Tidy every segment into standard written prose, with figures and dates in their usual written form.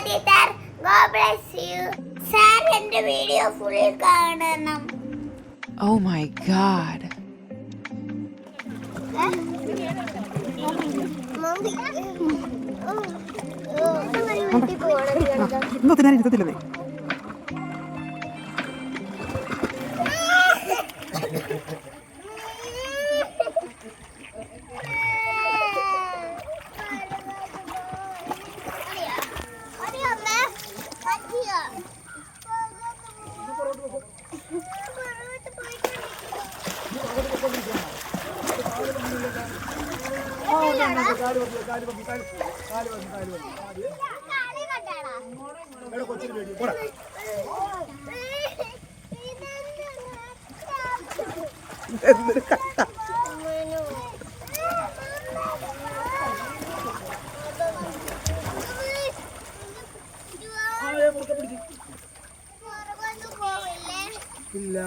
Teacher. God bless you. Sir എന്റെ video full കാണണം. Oh my God. ഇല്ല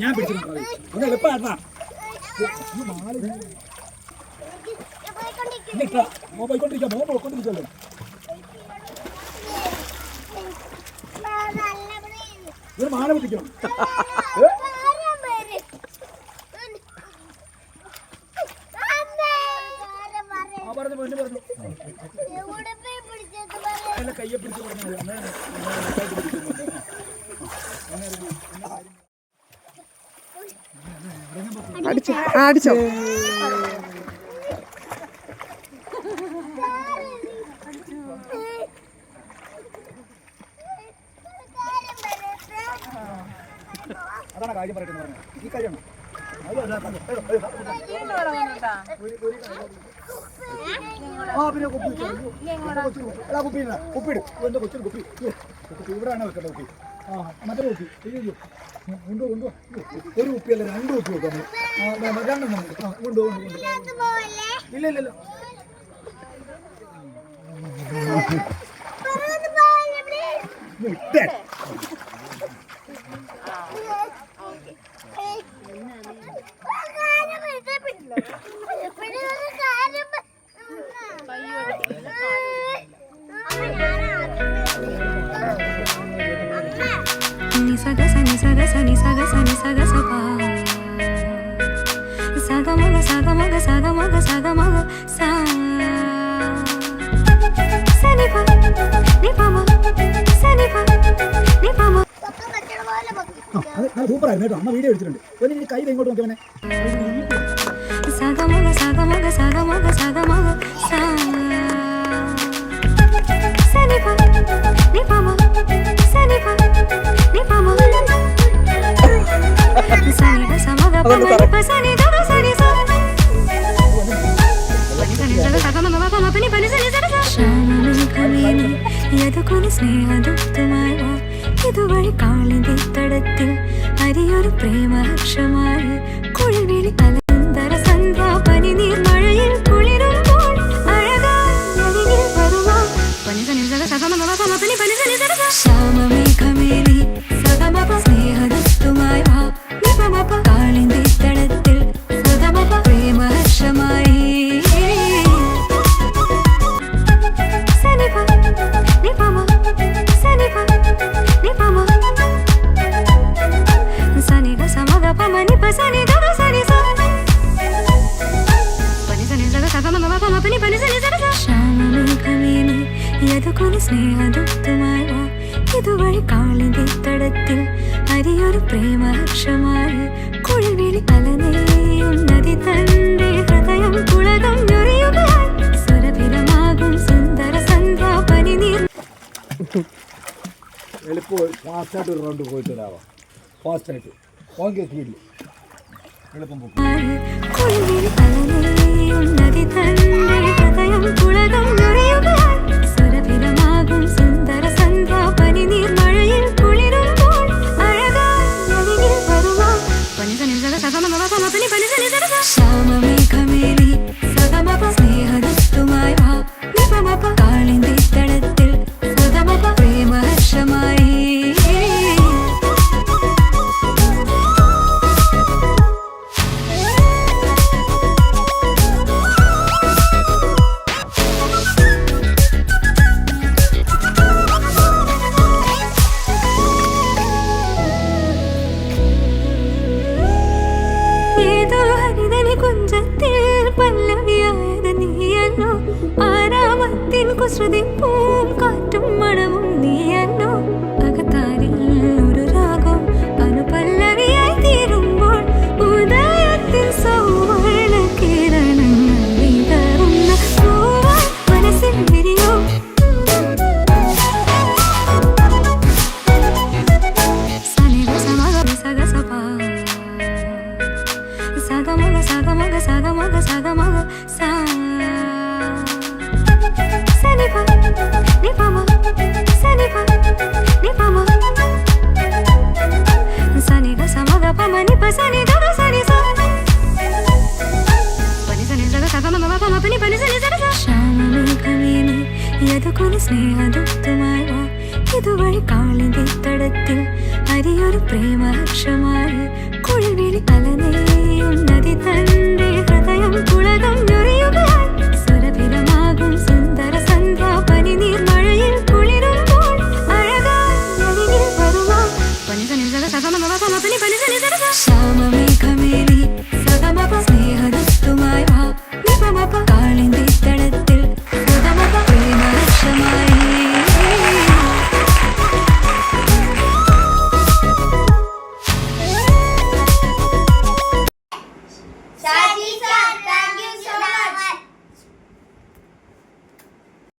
ഞാൻ പിടിച്ചിട്ടുണ്ടോ അത് എളുപ്പമായിരുന്നാ പോയിക്കൊണ്ടിരിക്കാം പോയിക്കൊണ്ടിരിക്കല്ലോ ഒരു മാല പിടിക്കണം കയ്യെ പിടിച്ച് അടിച്ചോ അതാണ് കാര്യം പറയുന്നത് ഈ കാര്യമാണ് പിന്നെ കുപ്പിയിട് എന്റെ കൊച്ചിന് കുപ്പി ഇവിടെയാണ് വെക്കേണ്ട കുപ്പി മറ്റൊരു കുപ്പി കൊണ്ടുപോ ഒരു കുപ്പിയല്ല 2 കുപ്പി വെക്കാം രണ്ടെണ്ണം കൊണ്ടുപോ ഇല്ല സൂപ്പറായിരുന്നു കേട്ടോ അമ്മ വീഡിയോ എടുത്തിട്ടുണ്ട് ഒരു കൈ ഇങ്ങോട്ട് നോക്കിയവനെ ഇതുവഴി കാളിന്റെ തടത്തിൽ അരിയൊരു പ്രേമഹർഷമായി കുളിവിളി അലന്തര സന്ധ്യ പനി നീർമഴയിൽ കുളിരുമ്പോൾ അഴകാരിൽ വരുവാ ശ്യാമമേഘമേലി സഗമപ സ്നേഹദുസ്തുമായി കാളിന്റെ തടത്തിൽ സഗമപ പ്രേമഹർഷമായി സ്നേഹദുക്തമായി ഇതുവഴി കാളിന്റെ തടത്തിൽ അരിയൊരു പ്രേമഹർഷമായി കുളിവിളി അലനേയും നദി തന്റെ ഹൃദയം കുളകം ഞൊറിയുകയായി സുരഭിലമാകും സുന്ദര സന്ധ്യ പനി നീർ എളുപ്പം ഫാസ്റ്റായിട്ട് ഒരു റൗണ്ട് പോയിട്ട് വരാവാം ഫാസ്റ്റായിട്ട് ഓക്കെ സ്പീഡിൽ എളുപ്പം പോകും കുളിവിളി അലനേയും നദി തന്റെ ഹൃദയം കുളകം ഞൊറിയുകയായി സുരഭിലമാകും സുന്ദര സന്ധ്യ പനി നീർമഴയിൽ കുളിരുമ്പോൾ അഴകാരിൽ വരുവാ ശ്യാമമേഘമേലി സഗമപ സ്നേഹദുസ്തുമായി കാളിന്റെ തടത്തിൽ സഗമപ പ്രേമഹർഷമായി ഉയിരിൻ കുസൃതി പൂം കാറ്റും മണവും നീയല്ലോ അകത്താരിൽ ഒരു രാഗം അനുപല്ലവിയായി തീരുമ്പോൾ ഉദയത്തിൻ സൗവർണ കിരണങ്ങൾ വിതറുന്ന പൂവായി മനസ്സിൽ വിരിയോ സനിധ സമഗ സഗ സപ സഗമഗ സഗമഗ സഗമഗ സഗമഗ സാ സനിപ നിപമ സനിപ നിപമ സനിഗ സമഗ പമ നിപ സനി ദഗ സനി സ പനി സനി സഗ സഗമ മമ പമ പനി പനി സനി സഗ സ ശ്യാമമേഘമേനി യദുകുല സ്നേഹദൂതുമായി വാ ഇതുവഴി കാളിന്റെ തടത്തിൽ അരിയൊരു പ്രേമഹർഷമായി കുളിവിളി അലനേയും നദി തൻ